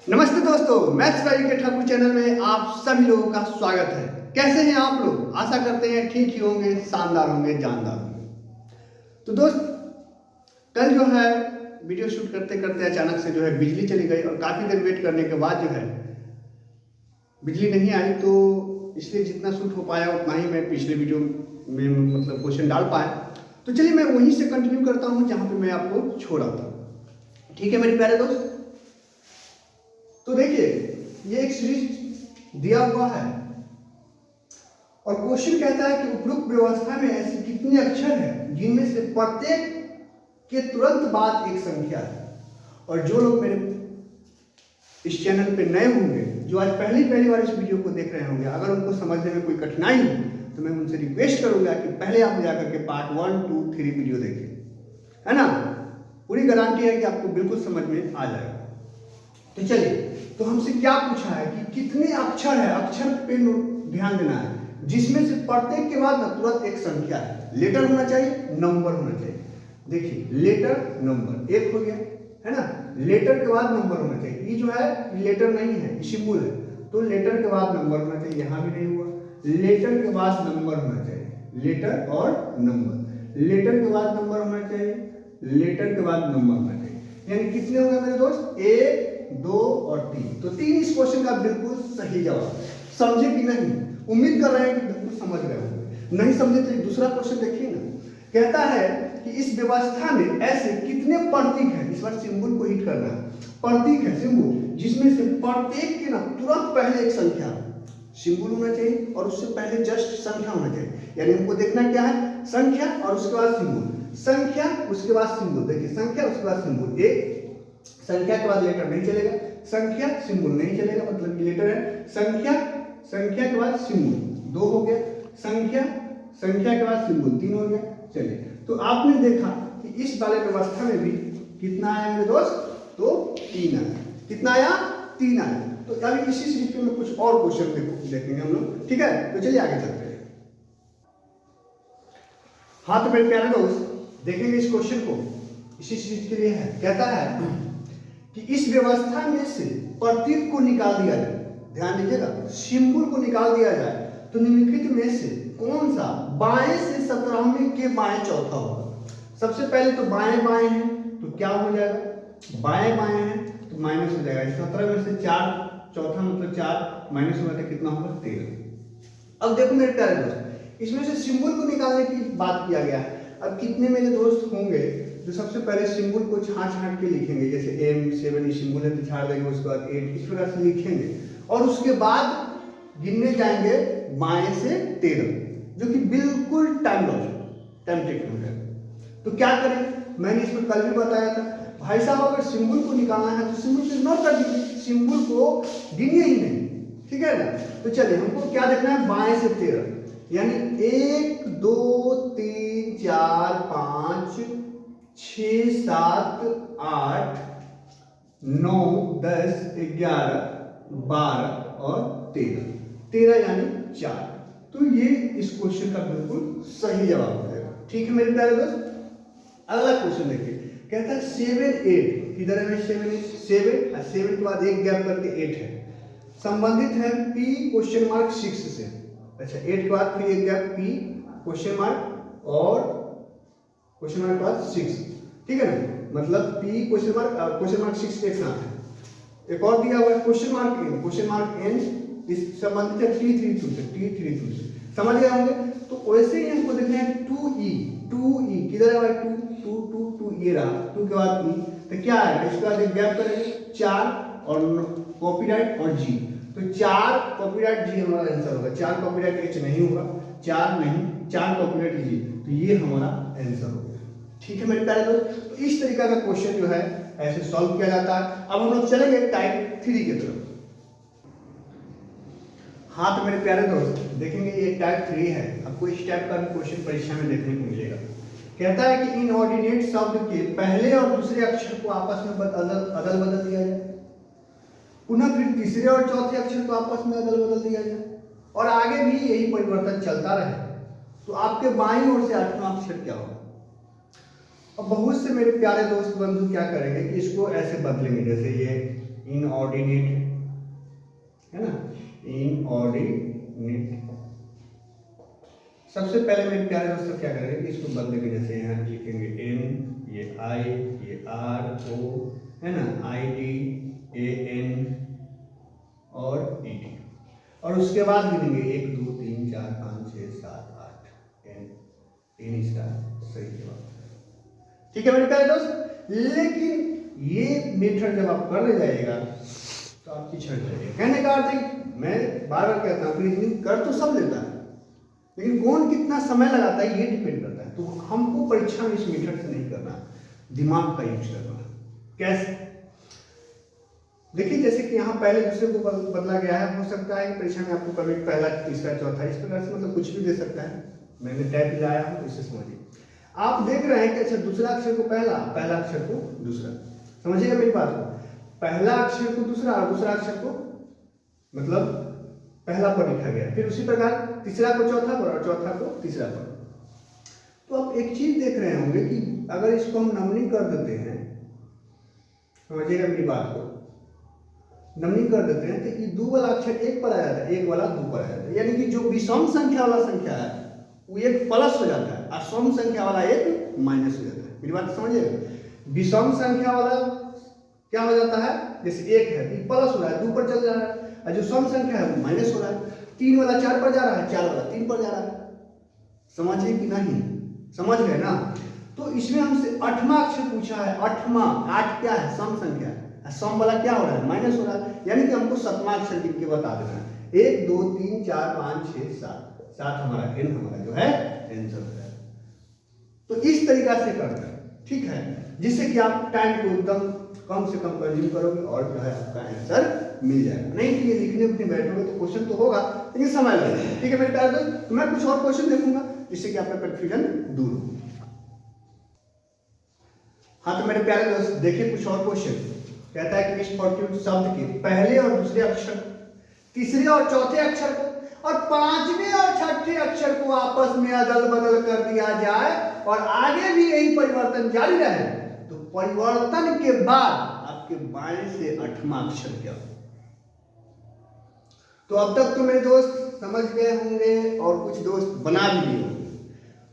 नमस्ते दोस्तों, maths valley के ठाकुर चैनल में आप सभी लोगों का स्वागत है। कैसे हैं आप लोग? आशा करते हैं ठीक ही होंगे, शानदार होंगे, जानदार होंगे। तो दोस्त, कल जो है वीडियो शूट करते करते अचानक से जो है बिजली चली गई और काफ़ी देर वेट करने के बाद जो है बिजली नहीं आई, तो इसलिए जितना शूट हो पाया उतना ही मैं पिछले वीडियो में मतलब क्वेश्चन डाल पाया। तो चलिए मैं वहीं से कंटिन्यू करता हूँ जहाँ पे मैं आपको छोड़ा था। ठीक है मेरे प्यारे दोस्त। तो देखिए, ये एक सीरीज दिया हुआ है और क्वेश्चन कहता है कि उपरोक्त व्यवस्था में ऐसे कितने अक्षर हैं जिनमें से प्रत्येक के तुरंत बाद एक संख्या है। और जो लोग मेरे इस चैनल पे नए होंगे, जो आज पहली बार इस वीडियो को देख रहे होंगे, अगर उनको समझने में कोई कठिनाई हो तो मैं उनसे रिक्वेस्ट करूंगा कि पहले आप जाकर के पार्ट 1, 2, 3 वीडियो देखें, है ना। पूरी गारंटी है कि आपको बिल्कुल समझ में आ जाएगा। तो चलिए, तो हमसे क्या पूछा है कि कितने अक्षर है, अक्षर पे ध्यान देना है जिसमें से प्रत्येक के बाद ना तुरंत एक संख्या है। लेटर होना चाहिए, नंबर होना चाहिए। देखिए, लेटर नंबर एक हो गया, है ना। लेटर के बाद नंबर होना चाहिए। ये जो है लेटर नहीं है, ये सिंबल है, तो लेटर के बाद नंबर होना चाहिए। यहाँ भी नहीं हुआ। लेटर के बाद नंबर होना चाहिए, लेटर और नंबर। लेटर के बाद नंबर होना चाहिए, लेटर के बाद नंबर होना चाहिए। यानी कितने हो गए मेरे दोस्त? 1, 2 और 3। तो 3 इस क्वेश्चन का बिल्कुल सही जवाब। समझे कि नहीं? उम्मीद कर रहे हैं कि बिल्कुल समझ गए होंगे। नहीं समझे तो दूसरा क्वेश्चन देखिए ना। कहता है कि इस व्यवस्था में ऐसे कितने प्रतीक हैं, इस बार सिंबल को हिट करना है। प्रतीक है, सिंबल, जिसमें से प्रत्येक के ना तुरंत पहले एक संख्या सिंबल होना चाहिए और उससे पहले जस्ट संख्या होना चाहिए। यानी हमको देखना क्या है? संख्या और उसके बाद सिंबल, संख्या उसके बाद सिंबल। देखिए, संख्या उसके बाद सिंबल। एक संख्या के बाद लेटर नहीं चलेगा, संख्या सिंबल नहीं चलेगा, मतलब लेटर है। संख्या, संख्या के बाद सिंबल 2 हो गया। संख्या, संख्या के बाद सिंबल 3 हो गया। चलिए, तो आपने देखा कि इस वाले व्यवस्था में भी कितना आया मेरे दोस्त? तो 3 आया। कितना आया? 3 आया। तो अभी इसी सीरीज में कुछ और क्वेश्चन देखेंगे हम लोग। ठीक है, तो चलिए आगे चलते हैं। हाँ, तो मेरे प्यारे दोस्त, देखेंगे इस क्वेश्चन को, इसी सीरीज के लिए है। कहता है कि इस व्यवस्था में से प्रतीक को निकाल दिया जाए। ध्यान दीजिएगा, सिंबल को निकाल दिया जाए तो निम्नलिखित में से कौन सा बाएं से 17वें के बाएं चौथा होगा। सबसे पहले तो बाएं बाएं है, तो क्या हो जाएगा? बाएं बाएं है तो माइनस हो जाएगा। 17 में से 4 चौथा मतलब 4 माइनस होगा तो कितना होगा? 13। अब देखो मेरे प्यारे दोस्त, इसमें से सिंबल को निकालने की बात किया गया है। अब कितने मेरे दोस्त होंगे जो सबसे पहले सिंबल को छांट के लिखेंगे? जैसे M7 सिंबल है तो छाड़ देंगे, उसके बाद 8, इस प्रकार से लिखेंगे और उसके बाद गिनने जाएंगे बाएं से 13, जो कि बिल्कुल टाइम टेकन हो जाएगा। तो क्या करें? मैंने इसमें कल भी बताया था भाई साहब, अगर सिंबल को निकालना है तो सिंबल को इग्नोर कर दीजिए, सिंबल को गिनिए ही नहीं। ठीक है ना। तो चलिए, हमको क्या देखना है? बाएं से 13, यानी 1, 2, 3, 4, 5, 6, 7, 8, 9, 10, 11, 12 और 13 यानी 4। तो ये इस क्वेश्चन का बिल्कुल सही जवाब हो जाएगा। ठीक है मेरे प्यारे दोस्त। अगला क्वेश्चन देखिए, कहता है 7, 8। किधर है? 7 और 7 के बाद एक गैप करके 8 है, संबंधित है P क्वेश्चन मार्क 6 से। अच्छा, 8 के बाद फिर एक गैप P क्वेश्चन मार्क और क्वेश्चन मार्क के बाद 6। ठीक है ना, मतलब P क्वेश्चन मार्क 6 एक साथ है। एक और दिया हुआ है क्वेश्चन मार्क N इस संबंधित है T32 से। समझ गए होंगे। तो वैसे ही हमको देखना है 2E। किधर है भाई? 2 ये रहा, 2 के बाद E, तो क्या है? इसके बाद एक गैप करेंगे 4 और कॉपीराइट और G, तो 4 कॉपीराइट G हमारा आंसर होगा। 4 कॉपीराइट H नहीं होगा, 4 नहीं, 4 कॉपीराइट G, तो ये हमारा आंसर होगा। ठीक है मेरे प्यारे दोस्त। तो इस तरीका का क्वेश्चन जो है ऐसे सॉल्व किया जाता है। अब हम लोग चलेंगे टाइप 3 की तरफ। हाँ, तो मेरे प्यारे दोस्त, देखेंगे ये टाइप 3 है। आपको इस टाइप का भी क्वेश्चन परीक्षा में देखने को मिलेगा। कहता है कि इनऑर्डिनेट शब्द के पहले और दूसरे अक्षर को आपस में अदल बदल दिया जाए, पुनः फिर तीसरे और चौथे अक्षर को आपस में अदल बदल दिया जाए, और आगे भी यही परिवर्तन चलता रहे, तो आपके बाईं ओर से 8वां अक्षर क्या होगा? अब बहुत से मेरे प्यारे दोस्त बंधु क्या करेंगे कि इसको ऐसे बदलेंगे, जैसे ये इनऑर्डिनेट इनऑर्डिनेट है ना, इनऑर्डिनेट। सबसे पहले मेरे प्यारे दोस्तों क्या करेंगे, इसको बदल के जैसे यहाँ लिखेंगे एन, ये आई, ये आर ओ है ना, आई डी ए एन और ई डी, और उसके बाद गिनेंगे 1 2 3 4 5 6 7 8 एन, 3 इसका सही जवाब। ठीक है मेरे प्यारे दोस्त, लेकिन ये मेथड जब आप करने जाइएगा तो आपकी छट जाएगी। कहने का अर्थ है, मैं बार बार कहता हूँ रीजनिंग कर तो सब लेता है, लेकिन कौन कितना समय लगाता है ये डिपेंड करता है। तो हमको परीक्षा में इस मेथड से नहीं करना, दिमाग का यूज करना। कैसे? देखिए जैसे कि यहाँ पहले दूसरे को बदला गया है, हो सकता है कि परीक्षा में आपको कभी पहला तीसरा चौथा इस प्रकार से मतलब कुछ भी दे सकता है। मैंने टाइप लाया हूँ तो इसे समझिए। आप देख रहे हैं कि अच्छा दूसरा अक्षर को पहला, पहला अक्षर को दूसरा, समझिएगा मेरी बात को। पहला अक्षर को दूसरा और दूसरा अक्षर को मतलब पहला पर लिखा गया, फिर उसी प्रकार तीसरा को चौथा पर और चौथा को तीसरा पर। तो आप एक चीज देख रहे होंगे कि अगर इसको हम नमनीय कर देते हैं, समझिएगा मेरी बात को, नमनीय कर देते हैं तो ये दो वाला अक्षर एक पर आ जाता है, एक वाला दो पर आ जाता है, यानी कि जो विषम संख्या वाला संख्या है वो एक प्लस हो जाता है और सम संख्या वाला एक माइनस हो जाता है। मेरी बात समझिएगा, विषम संख्या वाला क्या हो जाता है, जैसे एक है तो प्लस हो रहा है, दो पर चल जा रहा है, और जो सम संख्या है वो माइनस हो रहा है। 3 वाला 4 पर जा रहा है, 4 वाला 3 पर जा रहा है। समझिए कि नहीं? समझ गए ना? तो इसमें हमसे 8वां अक्षर पूछा है, 8वां, 8 क्या है, सम संख्या है, सम वाला क्या हो रहा है, माइनस हो रहा है, यानी कि हमको 7वां अक्षर गिन के बता देना है। 1 2 3 4 5 6 7, 7 हमारा एन, हमारा जो है आंसर है। तो इस तरीका से करना है, ठीक है, जिससे कि आप टाइम को एकदम कम से कम कंज्यूम करोगे और जो है आपका आंसर मिल जाएगा। नहीं कि ये लिखने उठने बैठोगे तो क्वेश्चन तो होगा लेकिन समय लगेगा। ठीक है मेरे प्यारे दोस्त, तो मैं कुछ और क्वेश्चन देखूंगा जिससे कि आपका कंफ्यूजन दूर हो। हाँ तो मेरे प्यारे दोस्त देखिए कुछ और क्वेश्चन। कहता है कि इस फोर्ट्यून शब्द के पहले और दूसरे अक्षर, तीसरे और चौथे अक्षर को और 5वें और 6ठे अक्षर को आपस में अदल बदल कर दिया जाए और आगे भी यही परिवर्तन जारी रहे, तो परिवर्तन के बाद आपके बाएं से 8वां अक्षर क्या हो? तो अब तक तो मेरे दोस्त समझ गए होंगे और कुछ दोस्त बना भी लिए होंगे।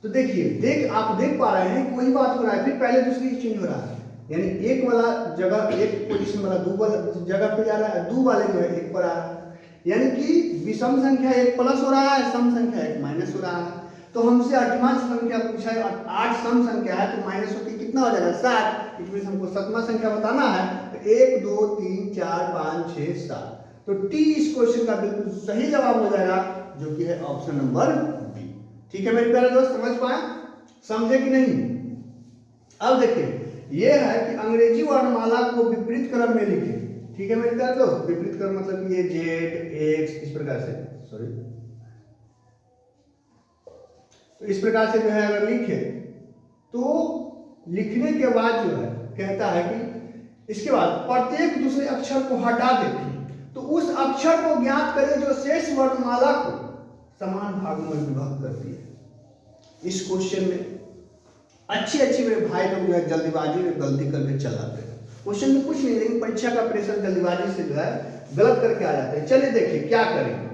तो देखिए, आप देख पा रहे हैं वही बात हो रहा है, फिर पहले दूसरी चेंज हो रहा है, यानी एक वाला जगह एक पोजीशन वाला दो वाला जगह पे जा रहा है, दो वाले जो है एक पर आ रहा है, यानी कि विषम संख्या एक प्लस हो रहा है, सम संख्या एक माइनस हो रहा है। तो हमसे 8वां संख्या पूछा है, 8 सम संख्या है तो माइनस होकर कितना हो जाएगा, 7। इसमें हमको 7वां संख्या बताना है तो 1 2 3 4 5 6 7। तो टी इस क्वेश्चन का बिल्कुल सही जवाब हो जाएगा, जो कि है ऑप्शन नंबर बी। ठीक है मेरे प्यारे दोस्त, समझ पाए, समझे कि नहीं? अब देखिए ये है कि अंग्रेजी वर्णमाला को विपरीत क्रम में लिखें। ठीक है मेरे प्यारे दोस्त, विपरीत क्रम मतलब ये जेड एक्स इस प्रकार से, सॉरी, तो इस प्रकार से जो है अगर लिखे तो लिखने के बाद जो है कहता है कि इसके बाद प्रत्येक दूसरे अक्षर को हटा दे तो उस अक्षर को ज्ञात करें जो शेष वर्णमाला को समान भागों में विभक्त करती है। इस क्वेश्चन में अच्छे मेरे भाई लोग जो है जल्दीबाजी में गलती करके चलाते हैं। क्वेश्चन में कुछ नहीं, लेकिन परीक्षा का प्रेशर जल्दीबाजी से जो है गलत करके आ जाते हैं। चलिए देखिए क्या करेंगे।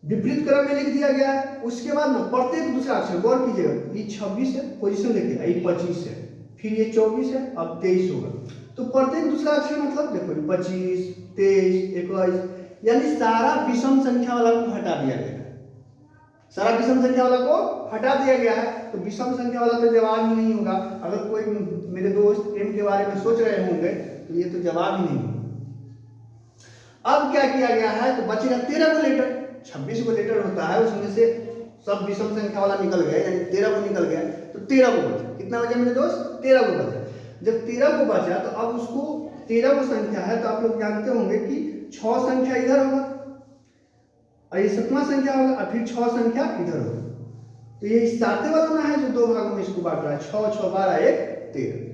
विपरीत क्रम में लिख दिया गया है, उसके बाद ना प्रत्येक दूसरा अक्षर गौर कीजिएगा, ये 26 है पोजीशन देखिए, ये 25 है, फिर ये 24 है, अब 23 होगा। तो प्रत्येक दूसरा अक्षर मतलब देखो 25 23 21, यानी सारा विषम संख्या वाला को हटा दिया गया है, सारा विषम संख्या वाला को हटा दिया गया है। तो विषम संख्या वाला तो जवाब ही नहीं होगा। अगर कोई मेरे दोस्त एम के बारे में सोच रहे होंगे तो ये तो जवाब ही नहीं होगा। अब क्या किया गया है, तो बचेगा 13 को लेटर, 26 को लेटर होता है, उसमें से सब विषम संख्या वाला निकल गया, यानी 13 को निकल गया, तो 13 को बचा। कितना बचा मेरे दोस्त, 13 को बचा। जब 13 को बचा तो अब उसको 13 को संख्या है तो आप लोग जानते होंगे कि 6 संख्या इधर होगा और ये 7वां संख्या होगा और फिर 6 संख्या इधर होगा। तो ये 7वें वाला ना है जो दो भागों में इसको बांट रहा है, 6 6 12 1 13।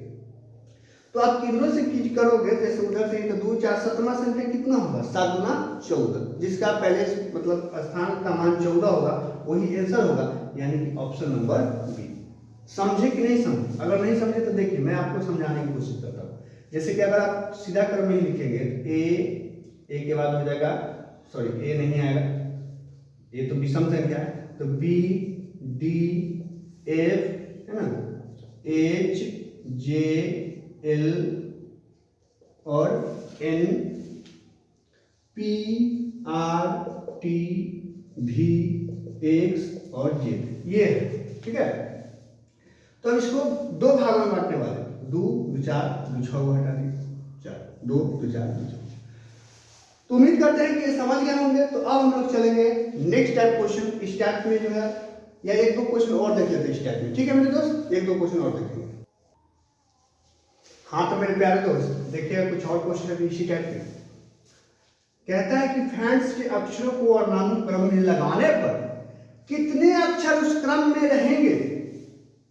तो आप कितनों से कीज करोगे, जैसे उधर से तो 2 4 7वां संख्या कितना होगा, 7 गुना 14, जिसका पहले मतलब स्थान का मान 14 होगा, वही आंसर होगा, यानी कि ऑप्शन नंबर बी। समझे कि नहीं समझे? अगर नहीं समझे तो देखिए मैं आपको समझाने की कोशिश करता हूँ। जैसे कि अगर आप सीधा क्रम में ही लिखेंगे तो ए के बाद हो जाएगा, सॉरी ए नहीं आएगा, ये तो विषम संख्या है, तो बी डी एफ है ना, एच जे एल और एन पी आर टी भी एक्स और जेड, ये है। ठीक है, तो हम इसको दो भागों में बांटने वाले, दो दो चार दो छह को हटा दिए, चार दो दो चार दो छह। तो उम्मीद करते हैं कि ये समझ गए होंगे। तो अब हम लोग चलेंगे नेक्स्ट टाइप क्वेश्चन। इस टाइप में जो है, या एक दो क्वेश्चन और देख लेते हैं इस टाइप में। ठीक है मेरे दोस्त, एक दो क्वेश्चन और देखेंगे। हाँ तो मेरे प्यारे दोस्त देखिए, कुछ और क्वेश्चन है इसी टाइप के। कहता है कि फ्रेंड्स के अक्षरों को वर्णानुक्रम क्रम में लगाने पर कितने अक्षर उस क्रम में रहेंगे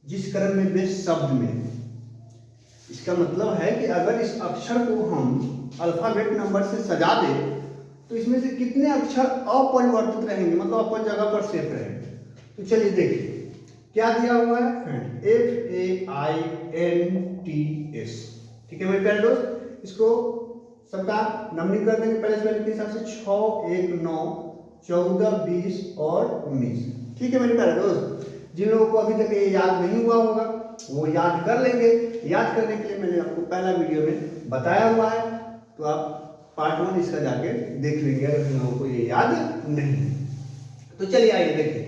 जिस क्रम में वे शब्द में। इसका मतलब है कि अगर इस अक्षर को हम अल्फाबेट नंबर से सजा दे तो इसमें से कितने अक्षर अपरिवर्तित रहेंगे, मतलब अपन जगह पर सेफ रहेंगे। तो चलिए देखिए क्या दिया हुआ है फ्रेंड, FAINTS। ठीक है मेरे प्यारे दोस्त, इसको सबका नंबरिंग कर देंगे पहले स्पेलिंग के हिसाब से 6 1 9 14 20 और 19। ठीक है मेरे प्यारे दोस्त, जिन लोगों को अभी तक ये याद नहीं हुआ होगा वो याद कर लेंगे। याद करने के लिए मैंने आपको पहला वीडियो में बताया हुआ है, तो आप पार्ट 1 इसका जाके देख लेंगे अगर जिन लोगों को ये याद नहीं। तो चलिए आइए देखिए,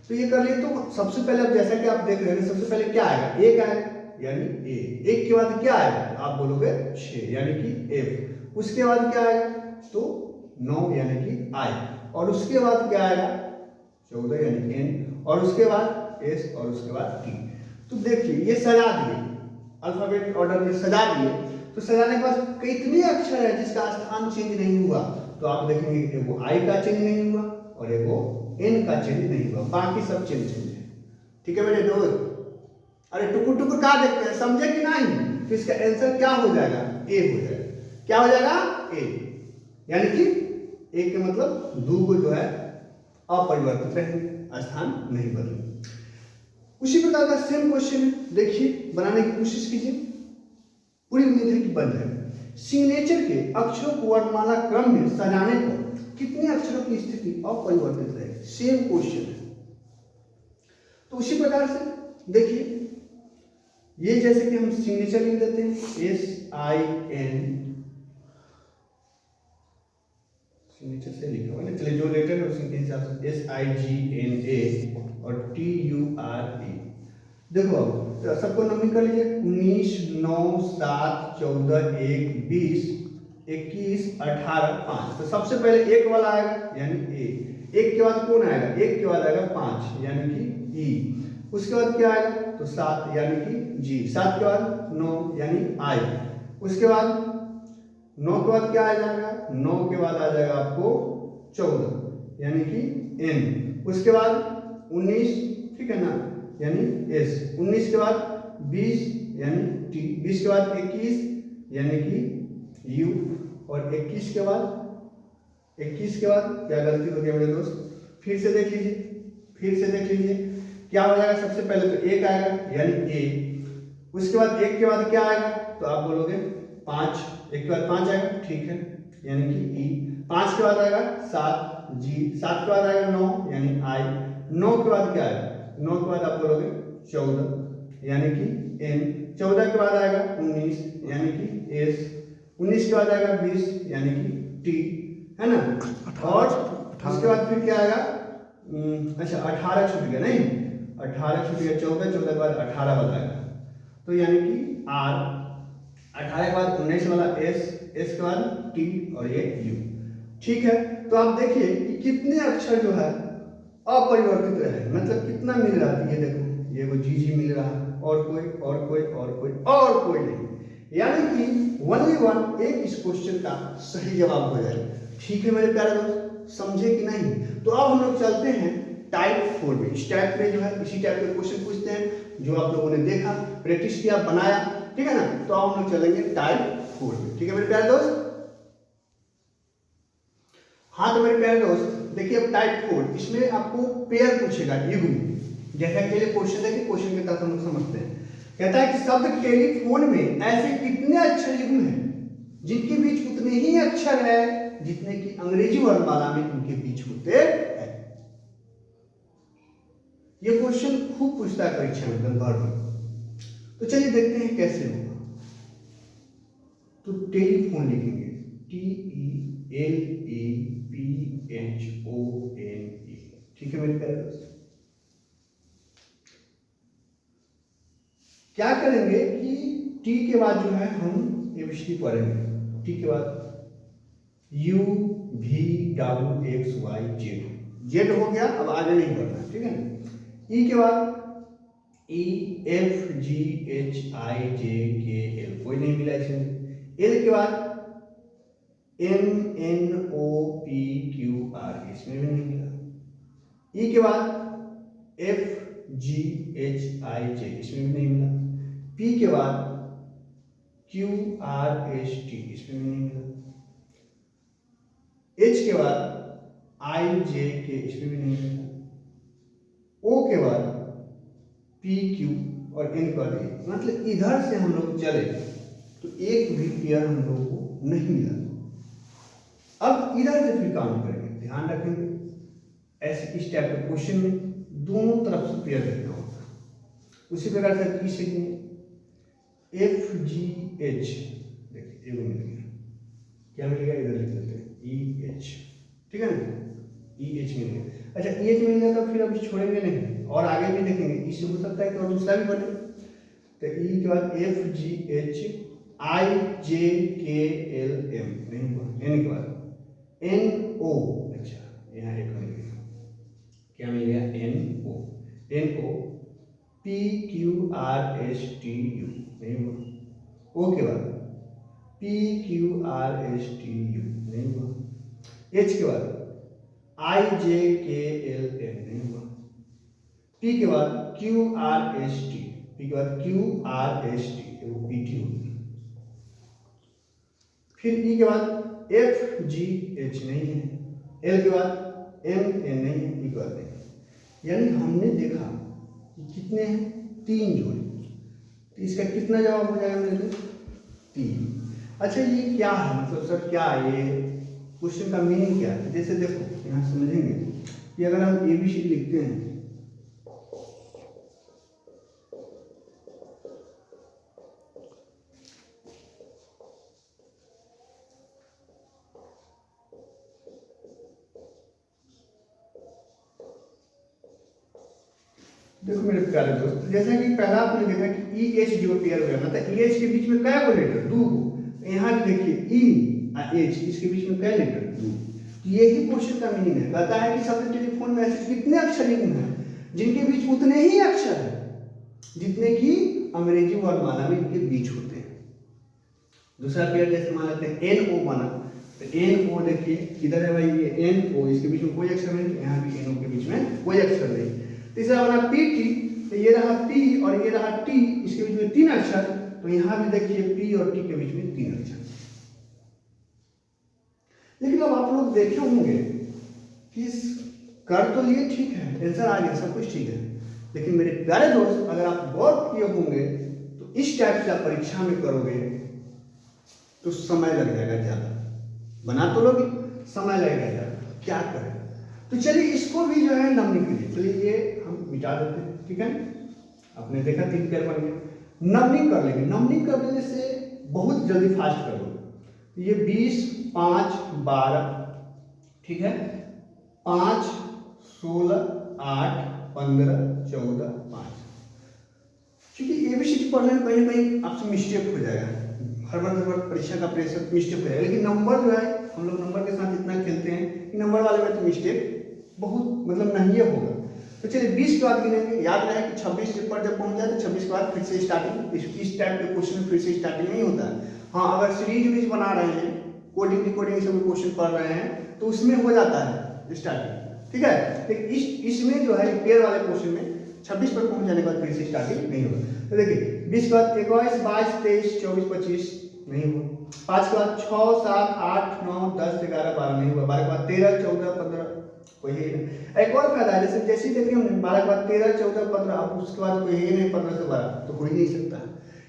तो ये कर लिए। तो सबसे पहले अब जैसा कि आप देख रहे हैं, सबसे पहले क्या आएगा, एक आएगा यानी ए, एक के बाद क्या आएगा, आप बोलोगे 6 यानी कि एफ। उसके बाद क्या आएगा, तो 9 यानी कि आई, और उसके बाद क्या आएगा 14 यानी एन, और उसके बाद एस, और उसके बाद टी। तो देखिए ये सजा दिए, अल्फाबेट ऑर्डर में सजा दिए। तो सजाने के बाद कितने अक्षर है जिसका स्थान चेंज नहीं हुआ, तो आप देखेंगे कि वो आई का चेंज नहीं हुआ और वो एन का चेंज नहीं हुआ, बाकी सब चेंज है। ठीक है मेरे दोस्त, अरे टुकुर टुकुर कहा देखते हैं, समझे कि नहीं। तो इसका आंसर क्या हो जाएगा, ए हो जाएगा। क्या हो जाएगा, ए, यानी कि ए के मतलब दो को जो है अपरिवर्तित रहेंगे, स्थान नहीं बदलेंगे। उसी प्रकार का सेम क्वेश्चन देखिए, बनाने की कोशिश कीजिए, पूरी उम्मीद है कि बन जाए। सिग्नेचर के अक्षरों को वर्णमाला क्रम में सजाने पर कितने अक्षरों की स्थिति अपरिवर्तित रहेगी, सेम क्वेश्चन है। तो उसी प्रकार से देखिए, ये जैसे कि हम सिग्नेचर लिख देते हैं SIN, सिग्नेचर से लिखा हुआ ना, चलिए जो लेटर है उसी हिसाब से SIGNA और TURA। देखो अब सबको नंबर कर लीजिए, 19 9 7 14 1 20 21 18 5। तो सबसे पहले एक वाला आएगा यानी ए, एक के बाद कौन आएगा, एक के बाद आएगा 5 यानी कि ई, उसके बाद क्या आएगा तो 7 यानी कि जी, 7 के बाद 9 यानी आई, उसके बाद 9 के बाद क्या आ जाएगा, 9 के बाद आ जाएगा आपको 14 यानी कि एन, उसके बाद 19, ठीक है ना, यानी एस, 19 के बाद 20 यानी टी, 20 के बाद 21 यानी कि यू, और 21 के बाद क्या गलती हो गया मेरे दोस्त, फिर से देख लीजिए क्या हो जाएगा। सबसे पहले तो एक आएगा यानी ए, उसके बाद एक के बाद क्या आएगा तो आप बोलोगे 5, एक के बाद 5 आएगा, ठीक है, यानी कि ई, 5 के बाद आएगा 7 जी, 7 के बाद आएगा 9 यानी आई, 9 के बाद क्या आएगा, 9 के बाद आप बोलोगे 14 यानी कि एन, 14 के बाद आएगा 19 यानी कि एस, 19 के बाद आएगा 20 यानी कि टी, है ना, और उसके बाद फिर क्या आएगा, अच्छा 18 छूट गया, नहीं 18 छूट गया, 14 के बाद 18 वाला आएगा, तो यानी कि आर, 18 के बाद 19 वाला एस, एस के बाद टी और ये यू। ठीक है, तो आप देखिए कि कितने अक्षर जो है अपरिवर्तित रहे, मतलब कितना मिल रहा है, ये देखो ये वो जी मिल रहा है, और कोई नहीं, यानी कि ओनली वन एक इस क्वेश्चन का सही जवाब हो जाए। ठीक है मेरे प्यारे दोस्त, समझे कि नहीं। तो अब हम लोग चलते हैं टाइप 4 में। इस टाइप में जो है इसी टाइप के क्वेश्चन पूछते हैं जो आप लोगों ने देखा, प्रैक्टिस किया, बनाया, ठीक है ना। तो अब हम लोग चलेंगे टाइप 4 में। ठीक है मेरे प्यारे दोस्त, हाँ तो मेरे प्यारे दोस्त देखिए, अब टाइप 4 इसमें आपको पेयर पूछेगा, युग्म, जैसा कि क्वेश्चन देखिए, क्वेश्चन के तहत हम लोग समझते हैं। कहता है कि शब्द टेलीफोन में ऐसे कितने अक्षर युग्म हैं जिनके बीच उतने ही अक्षर है जितने कि अंग्रेजी वर्णमाला में उनके बीच होते हैं। ये क्वेश्चन खूब पूछता है परीक्षा में एकदम भर में। तो चलिए देखते हैं कैसे होगा। तो टेलीफोन लिखेंगे TELEPHONE, ठीक है मेरे प्यारे दोस्त। क्या करेंगे कि टी के बाद जो है हम एबीसीडी पढ़ेंगे। टी के बाद UVWXYZ, जेड हो गया, अब आगे नहीं बढ़ना, ठीक है ना। ई के बाद EFGHIJKL, कोई नहीं मिला इसमें। एल के बाद MNOPQR, इसमें भी नहीं मिला। ई के बाद FGHIJ, इसमें भी नहीं मिला। पी के बाद QRST, इसमें भी नहीं मिला। एच के बाद IJK, इसमें भी नहीं मिला। ओ के बाद PQ और N के बाद ए, मतलब इधर से हम लोग चले तो एक भी पेयर हम लोगों को नहीं मिला। अब इधर से फिर काम करेंगे, ध्यान रखेंगे ऐसे इस टाइप के क्वेश्चन में दोनों तरफ से पेयर देखना होता है। उसी प्रकार से ई सीखेंगे FGH, देखिए मिल गया, क्या मिल गया, इधर लिख लेते हैं EH, ठीक है ना, EH मिल गया। अच्छा EH मिल गया तो फिर अभी छोड़ेंगे नहीं और आगे भी देखेंगे, इससे हो सकता है कि और दूसरा भी बने। तो ई के बाद FGHIJKLM नहीं हुआ। एन के बाद NO, अच्छा यहाँ एक मिल गया, क्या मिल गया, NO PQRSTU नहीं हुआ। ओ के बाद PQRSTU नहीं हुआ। एच के बाद IJKLM नहीं हुआ। पी के बाद QRST, पी के बाद QRST, वो PT हो गया। फिर ई के बाद FGH नहीं है। एल के बाद MN नहीं है, ई के बाद नहीं। यानी हमने देखा कि कितने हैं, 3 जोड़े। तो इसका कितना जवाब हो जाएगा मेरे लिए, 3। अच्छा ये क्या है, मतलब सर क्या ये क्वेश्चन का मीनिंग क्या है। जैसे देखो यहाँ समझेंगे कि अगर हम ABCD लिखते हैं देखो मेरे प्यारे दोस्त, जैसा कि पहला आपने देखा कि EH जो पेयर हुआ मतलब EH के बीच में क्या को लेटर, 2 को। यहाँ भी देखिए E और H, इसके बीच में क्या लेटर, 2। तो यही क्वेश्चन का मीनिंग है। कहता है कि शब्द टेलीफोन में ऐसे कितने अक्षर युग्म हैं जिनके बीच उतने ही अक्षर हैं जितने कि अंग्रेजी वर्णमाला में इनके बीच होते हैं। दूसरा पेयर जैसे मान लेते हैं NO बना, तो NO देखिए किधर है भाई, ये NO, इसके बीच में कोई अक्षर नहीं, यहाँ भी NO के बीच में कोई अक्षर नहीं। तीसरा बना PT, तो ये रहा P और ये रहा T, इसके बीच में 3 अक्षर, तो यहाँ भी देखिए P और T के बीच में 3 अक्षर। लेकिन अब आप लोग देखे होंगे कि कर तो लिए ठीक है, आंसर आ गया, सब कुछ ठीक है, लेकिन मेरे प्यारे दोस्त अगर आप गौर किए होंगे तो इस टाइप से आप परीक्षा में करोगे तो समय लग जाएगा ज़्यादा। बना तो लोगे, समय लगेगा ज़्यादा, क्या करें। तो चलिए इसको भी जो है नमनी करिए, चलिए ये हम मिटा देते हैं, ठीक है। आपने देखा 3 पेयर बन गए, नमनी कर लेंगे। नमनी करने से बहुत जल्दी फास्ट करोगे। ये 20, 5, 12, ठीक है, 5, 16, 8, 15, 14, 5। क्योंकि ABCD पढ़ने में कहीं ना कहीं आपसे मिस्टेक हो जाएगा, हर बार परीक्षा का प्रेशर मिस्टेक हो जाएगा। लेकिन नंबर जो है हम लोग नंबर के साथ इतना खेलते हैं कि नंबर वाले में तो मिस्टेक बहुत मतलब नहीं होगा। तो चलिए 20 के बाद गिनेंगे। याद रहे कि 26 पर जब पहुंच जाए तो 26 के बाद फिर से स्टार्टिंग। इस टाइप के क्वेश्चन फिर से स्टार्टिंग नहीं होता है। हाँ अगर सीरीज बना रहे हैं, कोडिंग रिकॉर्डिंग सब क्वेश्चन पढ़ रहे हैं तो उसमें हो जाता है स्टार्टिंग, ठीक है। लेकिन इसमें जो है पेयर वाले क्वेश्चन में 26 पर पहुंच जाने के बाद फिर से स्टार्टिंग नहीं होगा। तो देखिए 20 के बाद 21, 22, 23, 24, 25 नहीं हुआ। 5 के बाद 6, 7, 8, 9, 10, 11, 12 नहीं हुआ। 12 के बाद 13, 14, 15 कोई है नहीं। एक और फायदा है, जैसे जैसे देखिए हमने 12 के बाद 13, 14, 15, अब उसके बाद कोई है नहीं, 15 से 12 तो कोई नहीं सकता,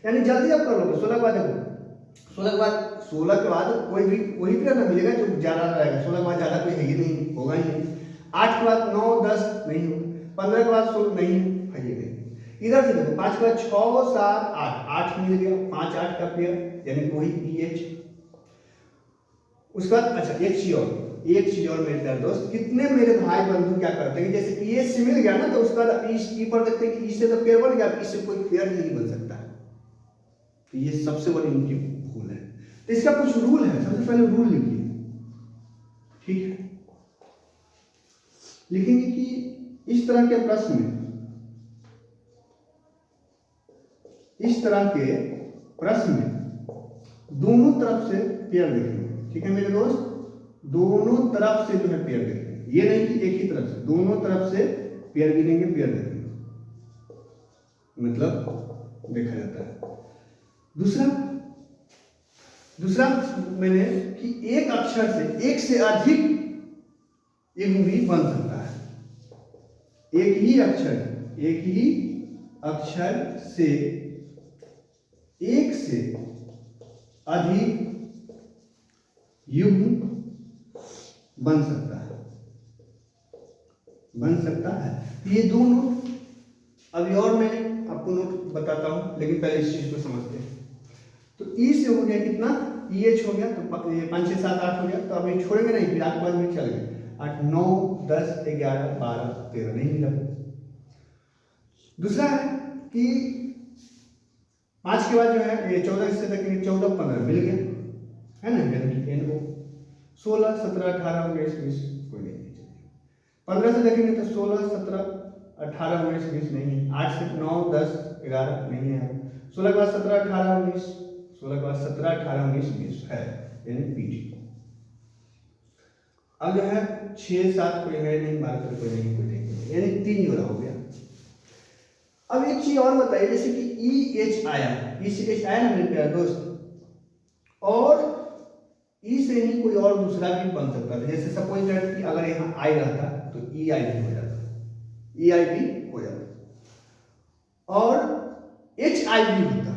यानी जल्दी आप कर लोगे। 16 के बाद देखो, 16 के बाद कोई भी वही पीरियड ना मिलेगा जो ज़्यादा रहेगा। 16 के बाद ज़्यादा कोई है ही नहीं, होगा ही नहीं। 8 के बाद 9, 10 नहीं होगा, 15 के बाद 16 नहीं है ही नहीं। इधर से देखो 5 के बाद 6, 7, 8, 8 मिल गया, 5, 8 का पेयर यानी वही EH। उसके बाद अच्छा एक चीज और मेरे प्यारे दोस्त, कितने मेरे भाई बंधु क्या करते हैं, जैसे EH से मिल गया ना तो उसके बाद ई पर देखते हैं कि ई से तो पेयर बन गया, इससे कोई पेयर नहीं बन सकता। तो ये सबसे बड़ी उनकी भूल है। तो इसका कुछ रूल है, सबसे पहले रूल लिखिए, ठीक है। लिखेंगे कि इस तरह के प्रश्न में, दोनों तरफ से पेयर लिखेंगे, ठीक है मेरे दोस्त। दोनों तरफ से जो है पेयर लिखेंगे, ये नहीं कि एक ही तरफ से, दोनों तरफ से पेयर गिनेंगे, पेयर लिखेंगे, मतलब देखा जाता है। दूसरा मैंने कि एक अक्षर से एक से अधिक युग्म भी बन सकता है। एक ही अक्षर से एक से अधिक युग्म बन सकता है। ये दोनों अभी और मैं आपको नोट बताता हूं, लेकिन पहले इस चीज को समझते हैं। तो ई से हो गया कितना, EH हो गया, तो ये 5, 6, 7, 8 हो गया, तो अभी छोड़ेंगे नहीं, फिर 8 बाद में चल गए 8, 9, 10, 11, 12, 13 नहीं मिला। दूसरा है कि 5 के बाद जो है ये 14 से तक 14, 15 मिल गया, है ना, यानी कि NO। 16, 17, 18, 19, 20 कोई नहीं चाहिए। 15 से देखेंगे तो 16, 17, 18, 19, 20 नहीं है। 8 से 9, 10, 11 नहीं है। 16 के बाद 17, 18, 19, 16 के बाद 17, 18, 19, 20 है, यानी PT। अब जो है 6, 7 कोई है नहीं, 12 कोई नहीं, यानी 3 जोड़ा हो गया। अब एक चीज और बताइए, जैसे कि EH आया, EH आया ना मेरे प्यारे दोस्त, और ई से ही कोई और दूसरा भी बन सकता था। जैसे सपोज दैट कि अगर यहाँ I रहता तो EI भी हो जाता, EI भी हो जाता, और HI भी होता।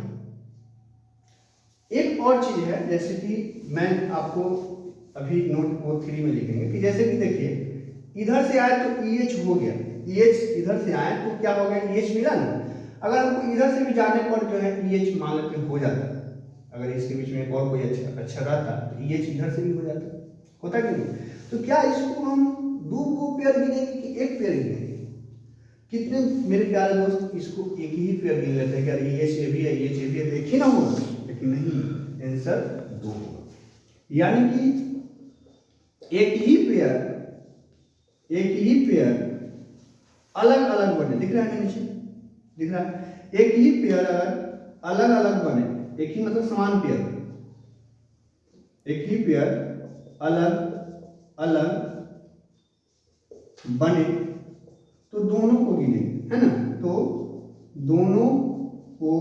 एक और चीज है, जैसे कि मैं आपको अभी नोट 3 में लिखेंगे कि जैसे कि देखिए इधर से आया तो EH हो गया, EH इधर से आया तो क्या हो गया, EH मिला ना। अगर हमको इधर से भी जाने पर जो है EH मान लेते हो जाता, अगर इसके बीच में और कोई अच्छा रहता तो EH इधर से भी हो जाता, होता कि नहीं। तो क्या इसको हम 2 पेयर गिनेंगे कि 1 पेयर गिनेंगे? कितने मेरे प्यारे दोस्त इसको एक ही पेयर गिन लेते हैं कि अरे EH ये भी है, EH ये भी है, एक ही ना होगा, लेकिन नहीं, आंसर 2 होगा। यानी कि एक ही पेयर अलग अलग बने, दिख रहा है नीचे, दिख रहा है, एक ही पेयर अलग अलग बने, एक ही मतलब समान पेयर, एक ही पेयर अलग अलग बने तो दोनों को गिनेंगे, है ना, तो दोनों को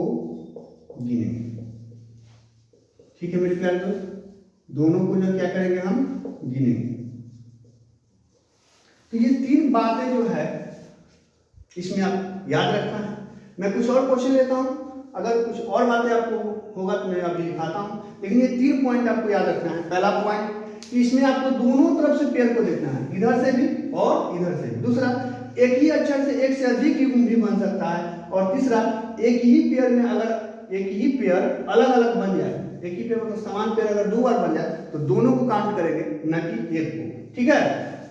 गिनेंगे, ठीक है मेरे प्यारे दोस्त। दोनों को जो क्या करेंगे हम गिनेंगे। तो ये 3 बातें जो है इसमें आप याद रखना है। मैं कुछ और क्वेश्चन लेता हूं, अगर कुछ और बातें आपको होगा तो मैं अभी दिखाता हूं, लेकिन ये 3 पॉइंट आपको याद रखना है। पहला पॉइंट कि इसमें आपको दोनों तरफ से पेयर को देखना है, इधर से भी और इधर से भी। दूसरा, एक ही अक्षर से एक से अधिक युग्म भी बन सकता है। और तीसरा, एक ही पेयर में अगर एक ही पेयर अलग अलग बन जाए, एक ही पेयर मतलब समान पेयर अगर 2 बार बन जाए तो दोनों को काउंट करेंगे, न कि एक को, ठीक है।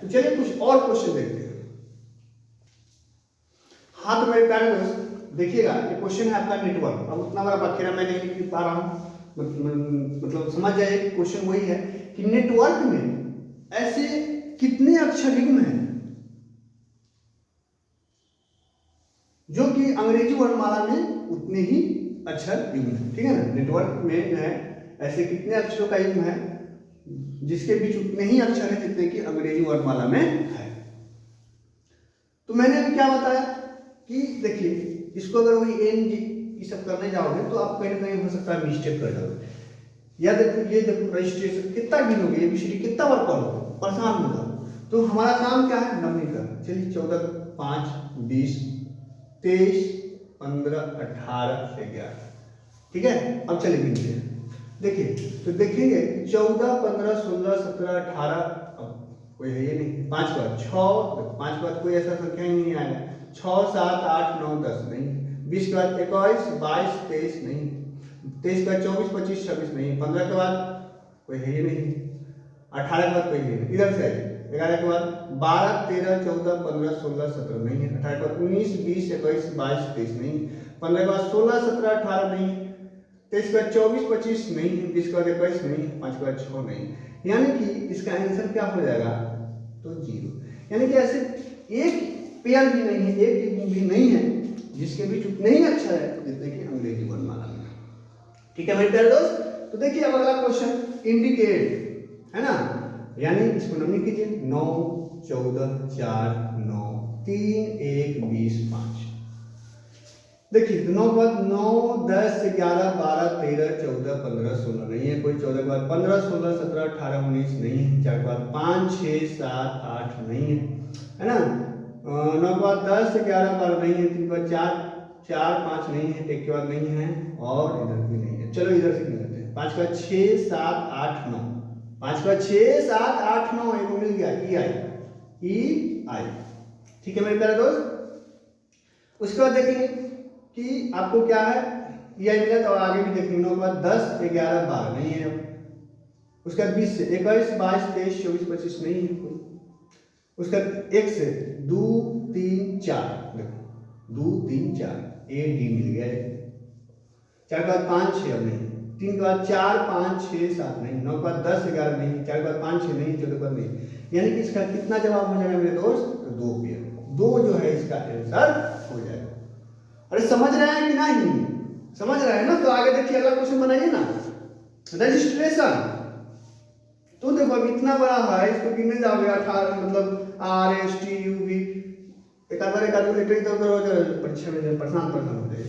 तो चलिए कुछ और क्वेश्चन देखते हैं। हाँ तो मेरे प्यारे दोस्त देखिएगा, ये क्वेश्चन है आपका नेटवर्क। अब उतना बड़ा बखेरा मैं नहीं लिख पा रहा हूँ, मतलब समझ जाइए क्वेश्चन वही है कि नेटवर्क में ऐसे कितने अक्षर युग्म हैं जो कि अंग्रेजी वर्णमाला में उतने ही अक्षर युग्म है, ठीक है ना। नेटवर्क में जो है ऐसे कितने अक्षरों का युग्म है जिसके बीच उतने ही अक्षर है जितने कि अंग्रेजी वर्णमाला में है। तो मैंने अभी क्या बताया कि देखिए इसको अगर वही एन ये सब करने जाओगे तो आप कहीं ना कहीं हो सकता है मिस्टेक कर जाओगे। या देखो ये देखो रजिस्ट्रेशन कितना गिनोगे, ABCD कितना बार पढ़ोगे, परेशान हो जाओगे। तो हमारा काम क्या है, नमनी का। चलिए 14, 5, 20, 23, 15, 18, 11, ठीक है। अब चलिए गिनते हैं। देखिए तो देखेंगे 14, 15, 16, 17, 18, अब कोई है ये नहीं। 5 के बाद 6, 5 के बाद कोई ऐसा संख्या ही नहीं आएगा। 6, 7, 8, 9, 10 नहीं। 20 के बाद 21, 22, 23 नहीं। 23 के बाद 24, 25, 26 नहीं। 15 के बाद कोई है ही नहीं। 18 के बाद कोई है नहीं। इधर से आइए। 11 के बाद 12, 13, 14, 15, 16, 17 नहीं है। 18 के बाद 19, 20, 21, 22, 23 नहीं। 15 के बाद 16, 17, 18 नहीं। 23 के बाद 24, 25 नहीं। 20 के बाद 21 नहीं। 5 के बाद 6 नहीं। यानी कि इसका आंसर क्या हो जाएगा, तो 0। यानी कि ऐसे एक पेयर भी नहीं है, एक भी नहीं है जिसके बीच उतने ही अच्छा है जितने कि अंग्रेजी वर्णमाला में। ठीक है मेरे प्यारे दोस्त। तो देखिए अब अगला क्वेश्चन इंडिकेट है ना, यानी इसको नमनी कीजिए। 9, 14, 4, 9, 3, 1, 20, 5। देखिए तो 9 के बाद 9, 10, 11, 12, 13, 14, 15, 16 नहीं है कोई। 14 के बाद 15, 16, 17, 18, 19 नहीं है। 4 के बाद 5, 6, 7, 8 नहीं है ना। 9 के बाद 10, 11, 12 नहीं है। 3 के बाद 4, 5 नहीं है। 1 के बाद नहीं है और इधर भी नहीं है। चलो इधर से गिन लेते हैं। 5 के बाद 6, 7, 8, 9। 5 के बाद 6, 7, 8, 9 एक मिल गया ई आई। ठीक है मेरे प्यारे दोस्त। उसके बाद देखेंगे कि आपको क्या है, ई आई मिला तो आगे भी देखेंगे। 9 के बाद 10, 11, 12 नहीं है। उसके बाद 20 से 21, 22, 23, 24, 25 नहीं है कोई। उसके बाद 1 से 2, 3, 4 देखो 2, 3, 4 ए डी मिल गया। 4 के बाद 5, 6 अब नहीं। 3 के बाद 4, 5, 6, 7 नहीं। 9 के बाद 10, 11 नहीं। 4 के बाद 5, 6 नहीं। 14 के बाद नहीं। यानी कि इसका कितना जवाब हो जाएगा मेरे दोस्त, तो 2 पेयर। 2 जो है इसका आंसर हो जाएगा। अरे समझ रहे हैं कि नहीं, समझ रहे हैं ना। तो आगे देखिए अगला क्वेश्चन बनाइए ना, रजिस्ट्रेशन। तो देखो अब इतना बड़ा है, इसको गिनने जाओगे 18 मतलब R S T U V एक कैलकुलेटर इधर उधर हो जाए परीक्षा में परेशान हो जाए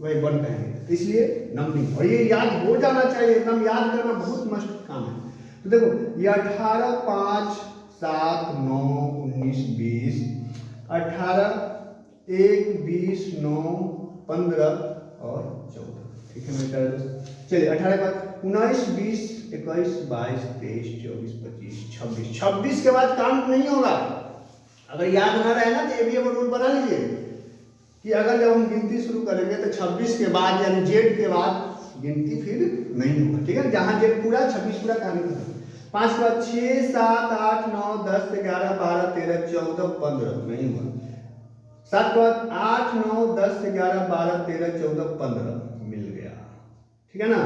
वही बन पाएंगे। इसलिए नंबरिंग, और ये याद हो जाना चाहिए, एकदम याद करना बहुत मस्त काम है। तो देखो ये 18, 5, 7, 9, 19, 20, 18, 1, 20, 9, 15 और 14। ठीक है मेरे दोस्त। चलिए 18 के बाद 19, 20, 21, 22, 23, 24, 25, 26। 26 के बाद काम नहीं होगा। अगर याद ना रहे ना तो ये भी एक रूल बना लीजिए कि अगर जब हम गिनती शुरू करेंगे तो 26 के बाद यानी जेड के बाद गिनती फिर नहीं होगा। ठीक है, जहां जेड पूरा 26 पूरा काम करेंगे। 5 के बाद 6, 7, 8, 9, 10, 11, 12, 13, 14, 15 नहीं हुआ। 7 के बाद 8, 9, 10, 11, 12, 13, 14, 15 मिल गया। ठीक है ना।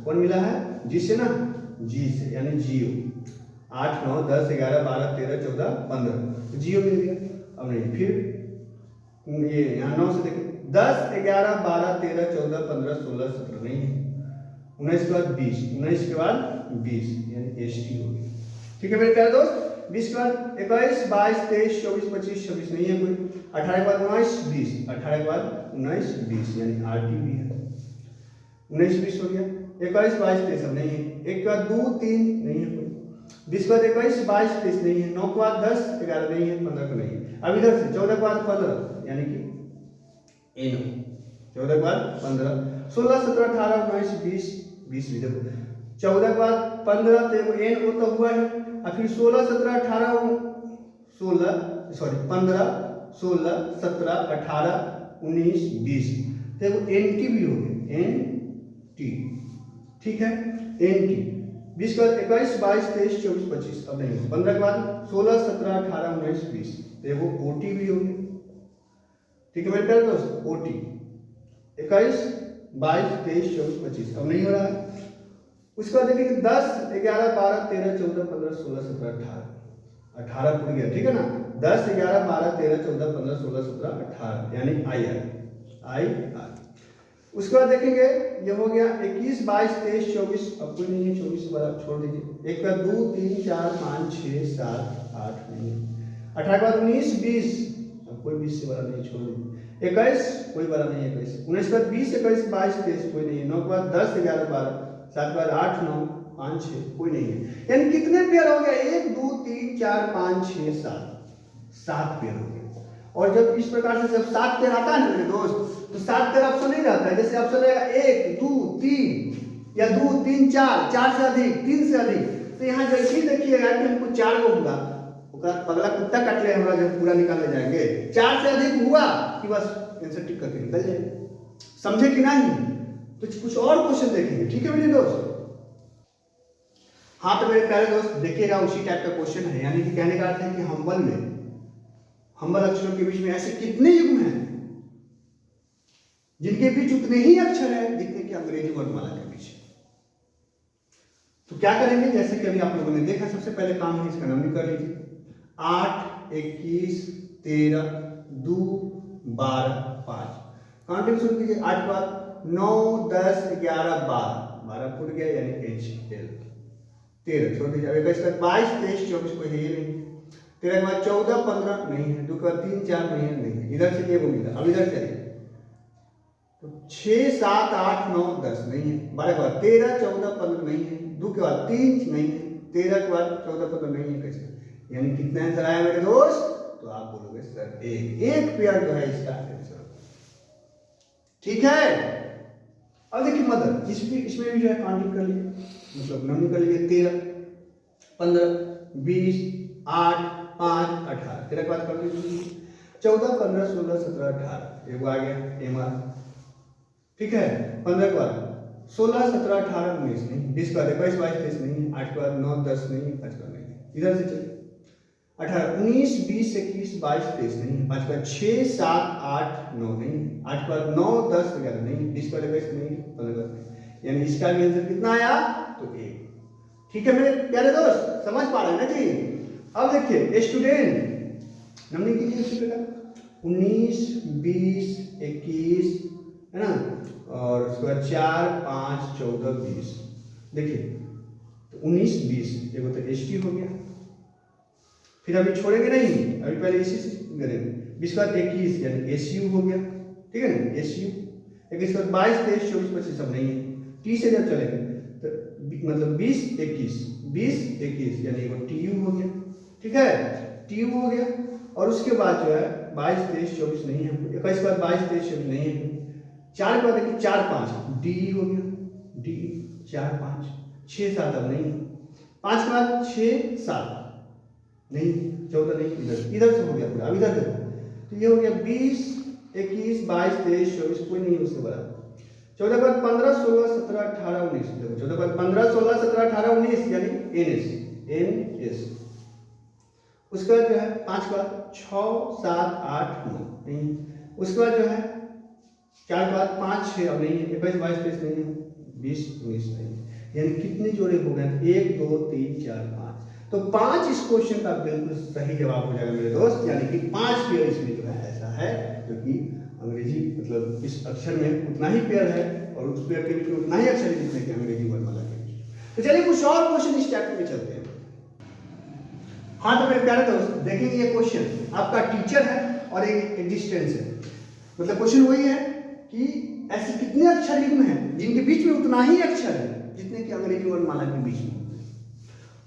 कौन मिला है, जी से ना, जी से यानी जियो। 8, 9, 10, 11, 12, 13, 14, 15 जियो मिल गया। अब नहीं फिर ये यहाँ 9 से देखिए 10, 11, 12, 13, 14, 15, 16, 17 नहीं है। 19 के बाद 20, 19 के बाद 20 यानी एस टी हो गई। ठीक है मेरे प्यारे दोस्त। 20 के बाद 21, 22, 23, 24, 25, 26 नहीं है कोई। 18 के बाद 19, 20, 18 के बाद 19, 20 यानी आर टी भी है। 19, 20 हो गया। 21, 22, 23 अब नहीं है। 1 के बाद 2, 3 नहीं है कोई। 20 के बाद 21, 22, 23 नहीं है। 9 के बाद 10, 11 नहीं है। 15 को नहीं है। अब इधर से 14 के बाद 15 यानी कि एन 14 के बाद 15, 16, 17, 18, 19, 20, 20 भी देखो। 14 के बाद 15 तो एन ओ तो हुआ है। और फिर 16, 17, 18, 16 सॉरी 15, 16, 17, 18, 19, 20 देखो एन टी भी हो गया, एन टी। ठीक है, एन टी। 20 के बाद 21, 22, 23, 24, 25 अब नहीं। 15 के बाद 16, 17, 18, 19, 20 देखो ओ टी भी हो गया। ठीक है मेरे प्यारे दोस्त, ओ टी 21, 22, 23, 24, 25 अब नहीं हो रहा है। उसके बाद देखिए 10, 11, 12, 13, 14, 15, 16, 17, 18 पूरी गया। ठीक है ना। 10, 11, 12, 13, 14, 15, 16, 17, 18 यानी आई आर। उसके बाद देखेंगे ये हो गया 21, 22, 23, 24 अब कोई नहीं है। 24 के बाद छोड़ दीजिए। 1 का 2, 3, 4, 5, 6, 7, 8 नहीं है। 18 के बाद 19, 20 अब कोई 20 से बड़ा नहीं, छोड़ दीजिए। 21 कोई बड़ा नहीं है। 21 19 के बाद 20, 21, 22, 23 कोई नहीं है। 9 के बाद 10, 11, 12 7 के बाद 8, 9 5 6 कोई नहीं है, यानी कितने पेयर हो गए 1 2 3 4 5 6 7 पेयर हो गए। और जब इस प्रकार से जब 7 पेयर आता है ना मेरे दोस्त, तो 7 पेयर ऑप्शन नहीं रहता है, जैसे ऑप्शन रहेगा 1 2 3 या 2 3 4 से अधिक 3 से अधिक, तो यहाँ जैसे ही देखिएगा कि हमको 4 को होगा, पगला कुत्ता काट ले होगा जब पूरा निकालने जाएंगे, 4 से अधिक हुआ कि बस आंसर टिक करके निकल जाएगा। समझे कि नहीं? तो कुछ और क्वेश्चन देखेंगे, ठीक है मेरे दोस्त। हाँ तो मेरे प्यारे दोस्त देखिएगा उसी टाइप का क्वेश्चन है, यानी कि कहने का अर्थ है कि हम्बल अक्षरों के बीच में ऐसे कितने युग्म हैं जिनके बीच उतने ही अक्षर हैं जितने कि अंग्रेजी वर्णमाला के बीच। तो क्या करेंगे, जैसे कि अभी आप लोगों ने देखा, सबसे पहले काम है इसका नंबर कर लीजिए। 8 21 13 2 12 5 काउंटिंग शुरू कीजिए। 8 के बाद 9 10 11 12 फुट गया यानी HL। 13 छोड़ दीजिए। अब इसका 22 23 24 कोई है नहीं। 13 के बाद 14 15 नहीं है। 2 के बाद 3 4 नहीं है। इधर से ये वो मिला। अब इधर चलिए तो 6 7 8 9 10 नहीं है। 12 के बाद 13 14 15 नहीं है। 2 के बाद 3 नहीं है। 13 के बाद 14 15 नहीं है। कैसे, यानी कितना आंसर आया मेरे दोस्त? तो आप बोलोगे सर एक पेयर जो है इसका आंसर। ठीक है। अब देखिए मदर, इसमें भी जो है काउंटिंग कर लीजिए, मतलब नंबर कर लीजिए। 13 15 20 8 5 18। 13 के बाद कर लीजिए 14 15 16 17 18 एगो आ गया MR। ठीक है। 15 के बाद 16 17 18 19 नहीं। 20 के बाद 21 22 23 नहीं है। 8 के बाद 9 10 नहीं है। 5 के बाद नहीं। इधर से चलिए 18 19 20 21 22 23 नहीं है। 5 के बाद 6 7 8 9 नहीं है। 8 के बाद 9 10 11 नहीं है। 20 के बाद 21 नहीं है। 15 के बाद नहीं, यानी इसका भी आंसर कितना आया? तो 1। ठीक है मेरे प्यारे दोस्त, समझ पा रहे हैं ना जी? अब देखिए स्टूडेंट नंबर कीजिए इसी प्रकार 19 20 21 है ना, और उसके बाद 4 5 14 20। देखिए तो 19 20 एक तो HT हो गया, फिर अभी छोड़ेंगे नहीं, अभी पहले इसी से करेंगे। 20 बाद 21 यानी SU हो गया। ठीक है ना, SU। 21 बाद 22 23 24 25 सब नहीं है। T से जब चलेंगे तो मतलब 20 21 यानी वो TU हो गया। ठीक है, TU हो गया। और उसके बाद जो है 22 23 24 नहीं है। 21 बाद 22 23 24 नहीं है। 4 के बाद देखिए 4 5 DE हो गया। DE 4 5 6 7 अब नहीं है। 5 के बाद 6 7 नहीं, 14 नहीं, इधर से हो गया पूरा। अब इधर देखो तो ये हो गया 20 21 22 23 24 कोई नहीं उससे बड़ा। 14 के बाद 15 16 17 18 19 देखो 14 के बाद 15 16 17 18 19 यानी NS। उसके बाद जो है 5 के बाद 6 7 8 9 नहीं। उसके बाद जो है 4 के बाद 5 6 अब नहीं है। 21 22 23 नहीं है। 20 19 नहीं, यानी कितने जोड़े हो गए? 1 2 3 4 5। तो 5 इस क्वेश्चन का बिल्कुल सही जवाब हो जाएगा मेरे दोस्त, यानी कि 5 पेयर इसमें जो है ऐसा है, क्योंकि अंग्रेजी मतलब इस अक्षर में उतना ही पेयर है और उस पेयर के बीच में उतना ही अक्षर है जितने कि अंग्रेजी वर्णमाला के बीच। तो चलिए कुछ और क्वेश्चन इस टाइप में चलते हैं। हाँ तो मेरे प्यारे दोस्त देखेंगे ये क्वेश्चन आपका टीचर है और एक एग्जिस्टेंस है। मतलब क्वेश्चन वही है कि ऐसे कितने अक्षर युग्म हैं जिनके बीच में उतना ही अक्षर है जितने कि अंग्रेजी वर्णमाला के बीच में।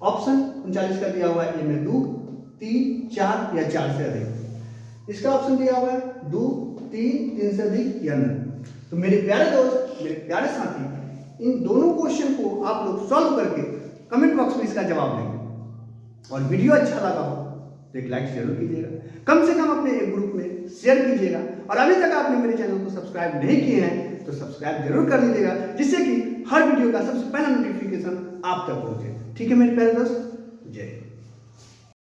ऑप्शन 39 का दिया हुआ है, इनमें 2 3 4 या 4 से अधिक। इसका ऑप्शन दिया हुआ है 2 3 से अधिक या नहीं। तो मेरे प्यारे दोस्त, मेरे प्यारे साथी, इन दोनों क्वेश्चन को आप लोग सॉल्व करके कमेंट बॉक्स में इसका जवाब देंगे। और वीडियो अच्छा लगा हो तो एक लाइक जरूर कीजिएगा, कम से कम अपने एक ग्रुप में शेयर कीजिएगा। और अभी तक आपने मेरे चैनल को सब्सक्राइब नहीं किए हैं तो सब्सक्राइब जरूर कर लीजिएगा, जिससे कि हर वीडियो का सबसे पहला नोटिफिकेशन आप तक पहुंचे। ठीक है मेरे प्यारे दोस्त, जय हिंद।